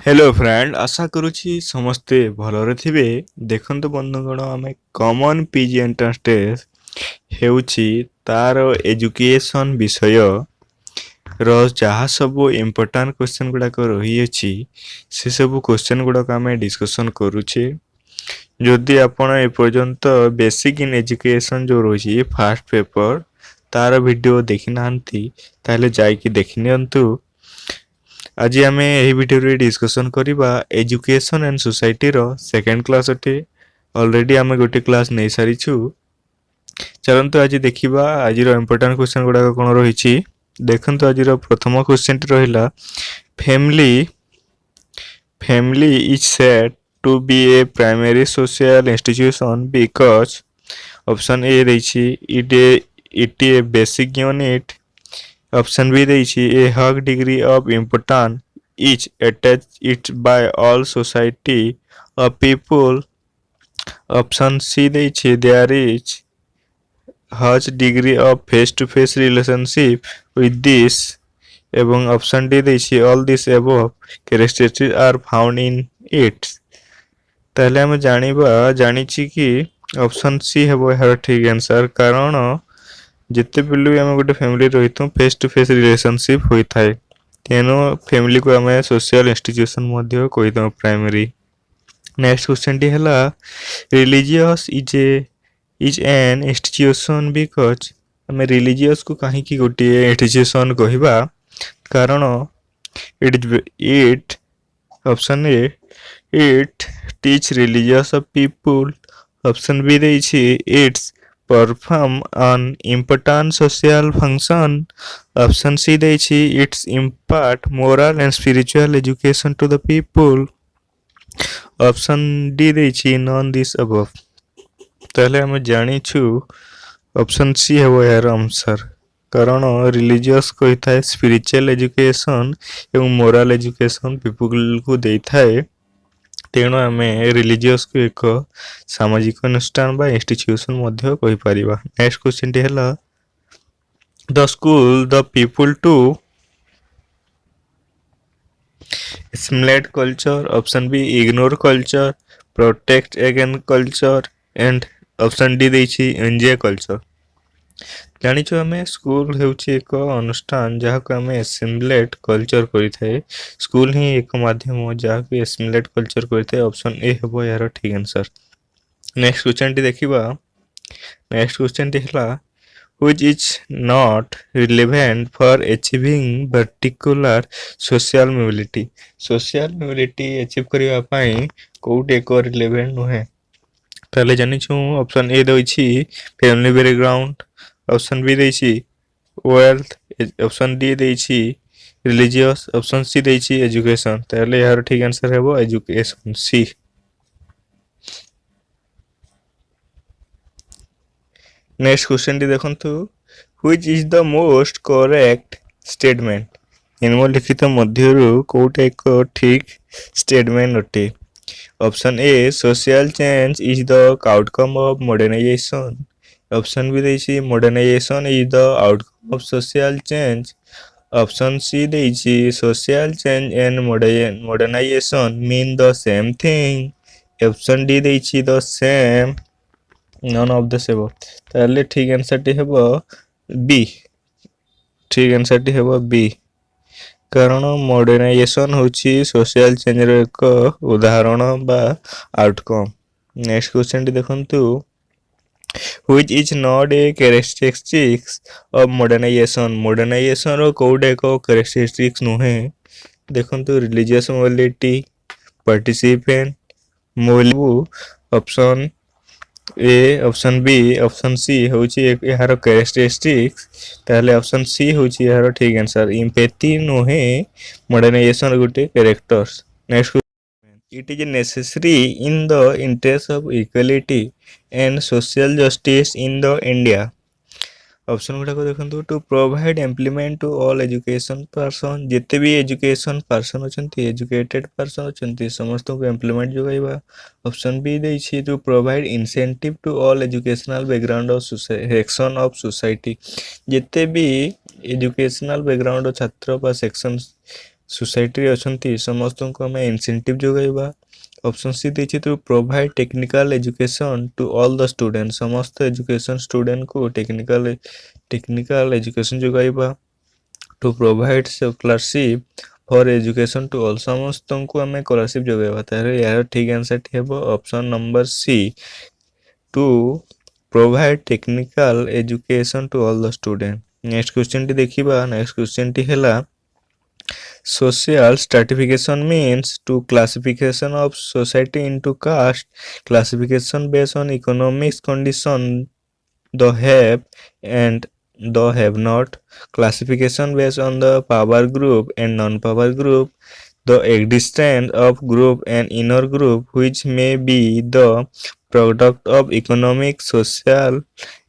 Hello friend, आशा करुछि समस्ते भलरे थिबे। देखंतु बंधुगण, आमे कॉमन पीजी एंट्रेंस टेस्ट हेउछि तार एजुकेशन विषय रो जहाँ सब इम्पोर्टेंट क्वेश्चन गुड़ाक रही अछि से सब क्वेश्चन गुड़ाक आमे डिस्कशन करुछे। जदि आपण ए पर्यंत बेसिक इन एजुकेशन जो रही फास्ट पेपर तार वीडियो देखि नांती ताले जाइकी देखि नियंतु। आज आम यही वीडियो डिस्कसन करवा एजुकेशन एंड सोसाइटी रो सेकेंड क्लास अटे। ऑलरेडी आम गोटे क्लास नहीं सारीछु। चलते आज देखा आज इम्पोर्टेंट क्वेश्चन गुड़ाक कौन रही। देखो आज प्रथम क्वेश्चन रहा family family is said to be a primary social institution because option A रही it a basic unit. Option B रही a huge degree of important is attached it by all society of people। Option C रही there is high degree of face to face relationship with this। एवं option D रही all this above characteristics are found in it। ताहले हम जानिछि कि option C हेबो यार ठीक answer, कारण जिते बेलू भी आम गोटे फैमिली रही था फेस टू फेस रिलेशनशिप होता है, तेणु फैमिली को आम सोशल इंस्टीट्यूशन कही प्राइमरी। नेक्स्ट क्वेश्चन टी है religious is an institution because आम रिलीजियस को कहीं गोटे इंस्टीट्यूशन कहवा, कारण it option A it teach religious of people. Option B रही its perform an important social function। Option C रही it's impart moral and spiritual education to the people। Option D रही none this above। ताहले हम जानिछु option C है यार answer, कारण religious कही था स्पिरिचुअल एजुकेशन एवं मोरल एजुकेशन पीपुल को दे थाए, तेणु आम रिलीजियस को एक सामाजिक अनुष्ठान बा इंस्टीट्यूशन कही परिबा। नेक्स्ट क्वेश्चन टी है the school the people to assimilate culture. Option B ignore culture, protect against culture and option D रही एंजॉय कल्चर। जानिछु आम स्कूल होउछि एक अनुष्ठान जहाँ को आम एसिमिलेट कल्चर करें। स्कूल ही एक माध्यम जहाँ को एसिमिलेट कल्चर करें। ऑप्शन ए हेबो यार ठीक आंसर। नेक्स्ट क्वेश्चन टी देखिबा। नेक्स्ट क्वेश्चन टी है which is not relevant for achieving particular social mobility। social mobility achieve करबा पई कोउट एक रिलेवेंट नुहे। ताले जानिछु ऑप्शन ए रही फैमिली बैकग्राउंड, ऑप्शन बी रही वेल्थ, ऑप्शन डी रही रिलीजियस, ऑप्शन सी रही एजुकेशन। ताले यार ठीक आंसर हेबो एजुकेशन सी। नेक्स्ट क्वेश्चन टी देखंतु which is the most correct statement. निम्नलिखित मध्यरु कोउटा एक ठीक स्टेटमेंट अटे। Option A social change is the outcome of modernization. Option B रही modernization is the outcome of social change. Option C रही social change and modernization mean the same thing. Option D रही the same none of the save. ताले ठीक answer टी हेबो B. ठीक answer टी हेबो बी, कारण मॉडर्नाइजेशन होची सोशल चेंज रो एक उदाहरण बा आउटकम। नेक्स्ट क्वेश्चन टी देखंतु which is not a characteristics of modernization. Modernization रो कोउडे को कैरेक्टरिस्टिक्स नुहे। देखंतु religious mobility, participant mobility. Option A, option B, option C होची एक यार कैरेक्टरिस्टिक्स। ताले ऑप्शन सी होची यार ठीक आंसर। एम्पैथी नुहे मॉडर्नाइजेशन गोटे characters. Next it is necessary in the interest of equality and social justice in the India। Option गुड़ा को देखंतु to provide employment to all education person. जिते भी एजुकेशन पर्सन अछंती एजुकेटेड पर्सन अछंती समस्त को एम्प्लॉयमेंट जोगाइबा। ऑप्शन बी देछि to provide incentive to all educational background of section of society. जिते भी एजुकेशनल बैकग्राउंड छात्र बा सेक्शन सोसाइटी अछंती समस्तଙ୍କୁ ଆମେ ଇନसेंटिव ଯୋଗାଇବା। ऑप्शन सी ଦେଇଛି to provide technical education to all the student समस्त एजुकेशन स्टूडेंट को टेक्निकल एजुकेशन जोगाଇବା। To provide scholarship for education to all समस्तଙ୍କୁ ଆମେ स्कॉलरशिप जोगाଇବା। ତାହେଲେ यार ठीक आंसर टी हेबो option number C to provide technical education to all the student. Next question टी देखिबा। नेक्स्ट क्वेश्चन टी हैला social stratification means to classification of society into caste classification based on economic condition the have and the have not classification based on the power group and non-power group the existence of group and inner group which may be the product of economic social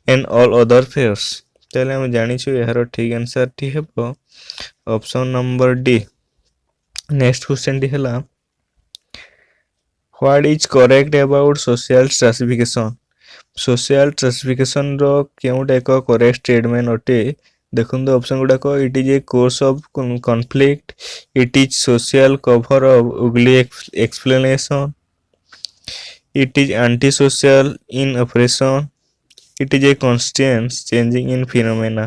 and all other affairs। ତାହେଲେ ଆମେ ଜାଣିଛୁ ଏହାର ଠିକ answer ଟି ହେବ option number D. Next question टी हैला what is correct about social classification social classification रो केउटा एक करेक्ट स्टेटमेंट अटे देखंतु ऑप्शन गुडा को it is a course of conflict it is social cover of ugly explanation it is anti social in operation it is a constant changing in phenomena.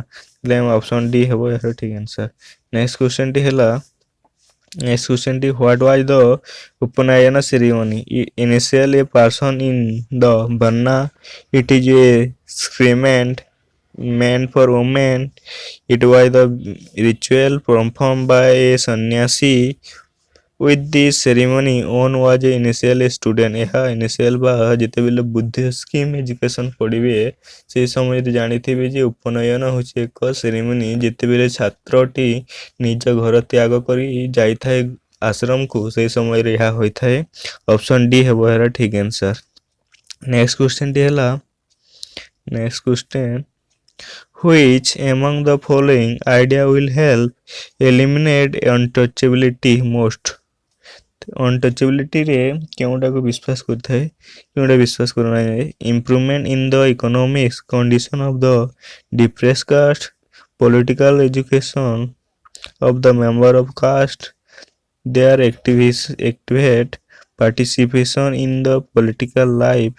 Option D हेबो यार ठीक answer. Next question टी हैला next question is what was the Upanayana ceremony initial a person in the Varna it is a sacrament meant for women it was the ritual performed by a sannyasi with this ceremony on was a initial student यह initial बा जितेबेले Buddha scheme education पढ़िबे से समय जानिथिबे जे उपनयन होचे एक ceremony जितेबेले छात्रटी निज घर त्याग करी जाई थाए आश्रम को से समय रे यह होई थाए। ऑप्शन डी हेबो यार ठीक आंसर। नेक्स्ट क्वेश्चन डी हैला next question which among the following idea will help eliminate untouchability most untouchability रे केउटा को विश्वास करथाय केउटा विश्वास करना है improvement in the economics condition of the depressed caste political education of the member of caste there activate participation in the political life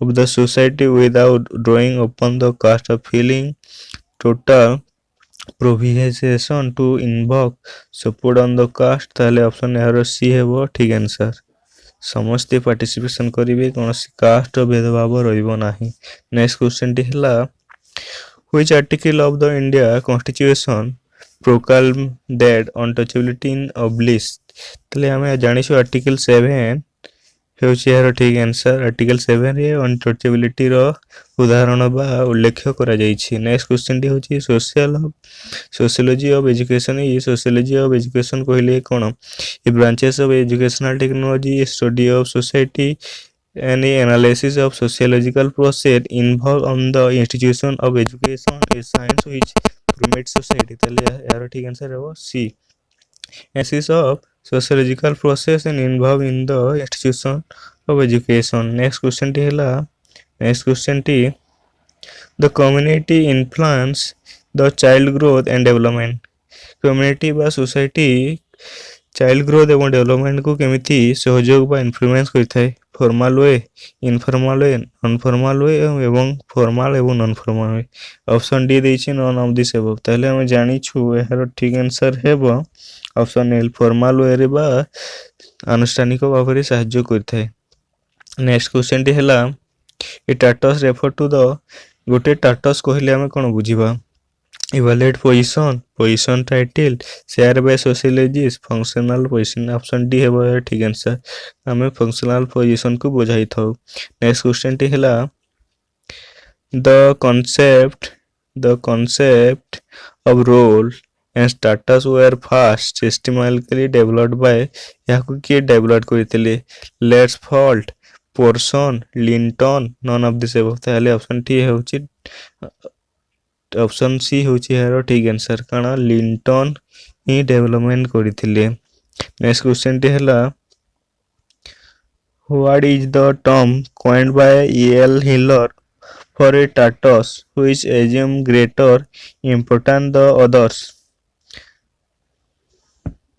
of the society without drawing upon the caste of feeling total provision to invoke support on the caste ताले option यार C हेबो ठीक answer. समस्त participation करिवे कोनसी cast भेदभाव रहिबो नाही। नेक्स्ट क्वेश्चन टी हैला which article of the India constitution proclaim that untouchability in abolish ताले हमें जानिछु आर्टिकल 7 हेउछि यार ठीक आंसर। आर्टिकल 7 रे अनटचेबिलिटी रो उदाहरण बा उल्लेख करा जाइछि। नेक्स्ट क्वेश्चन टी होछि सोशियोलॉजी ऑफ एजुकेशन ई सोशियोलॉजी ऑफ एजुकेशन कहले कोन A branches of educational technology study of society and analysis of sociological process involve on the institution of education a science which promote society ताले यार ठीक answer हेबो C analysis of sociological process and involved in the institution of education। next question T हैला next question T the community influence the child growth and development community बा society child growth एवं development को केमिति सहयोग बा influence करथाय formal way informal way non formal way एवं formal एवं non formal way. Option D देछि नॉन ऑफ दिस एबव ताले हम जानि छु एहर ठीक आंसर हेबो ऑप्शन एल फॉर्मल वे रे बा अनुष्ठानिक भाव साहाय्य करथाय। नेक्स्ट क्वेश्चन टी हैला a status refer to the गोटे टाटस कहले हम कोन बुझिबा evaluate position title share by sociologist functional position. Option D हेबो ठीक आंसर हमें फंक्शनल पोजीशन को बुझाई थाउ। नेक्स्ट क्वेश्चन टी हैला the concept of role and status were first systematically developed by याको के डेवलप करथिले let's fault portion Linton none of this above ताले ऑप्शन टी होछि ऑप्शन सी होछि हेरो ठीक आंसर काना लिंटन ही डेवलपमेंट करथिले। नेक्स्ट क्वेश्चन टी हैला what is the term coined by L Hiller for a status which assume greater importance than others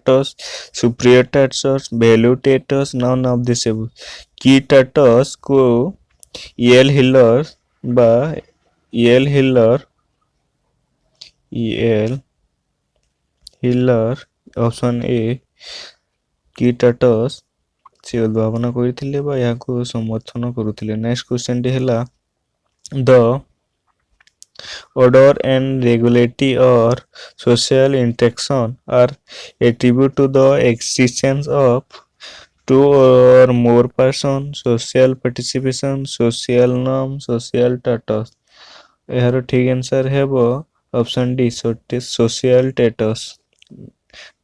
status, superior status, value status, none of this above. Key status को EL healer বা EL healer option A key status से उद्भावन करथिले बा याको समर्थन करुथिले। Next question T हला the order and regularity or social interaction are attribute to the existence of two or more person, social participation, social norm, social status। ଏହାର ଠିକ answer ହେବ option D social status।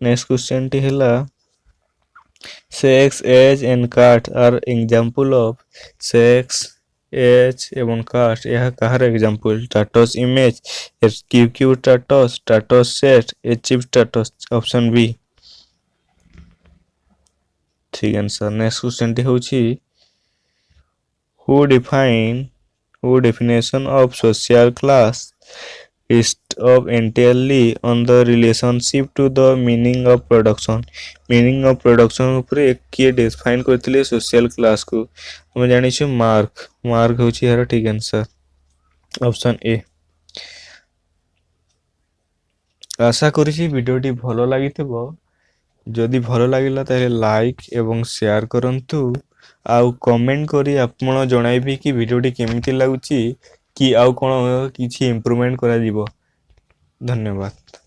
Next question ଟି ହେଲା sex, age and caste are example of sex, age ଏବଂ caste ଏହା କାହାର example? status image, QQ status, status set, achieve status। Option B ଠିକ answer. Next question ଟି ହେଉଛି who definition of social class is of entirely on the relationship to the meaning of production। meaning of production ଉପରେ କିଏ define କରିଥିଲେ social class को? ଆମେ ଜାଣିଛୁ mark ହେଉଛି ଏହାର ଠିକ ଆନ୍ସର ଅପସନ ଏ। ଆଶା କରୁଛି ଭିଡ଼ିଓଟି ଭଲ ଲାଗିଥିବ। ଯଦି ଭଲ ଲାଗିଲା ତାହେଲେ ଲାଇକ୍ ଏବଂ ସେୟାର କରନ୍ତୁ ଆଉ କମେଣ୍ଟ କରି ଆପଣ ଜଣାଇବେ କି ଭିଡ଼ିଓଟି କେମିତି ଲାଗୁଛି କି ଆଉ କ'ଣ କିଛି ଇମ୍ପ୍ରୁଭମେଣ୍ଟ କରାଯିବ। ଧନ୍ୟବାଦ।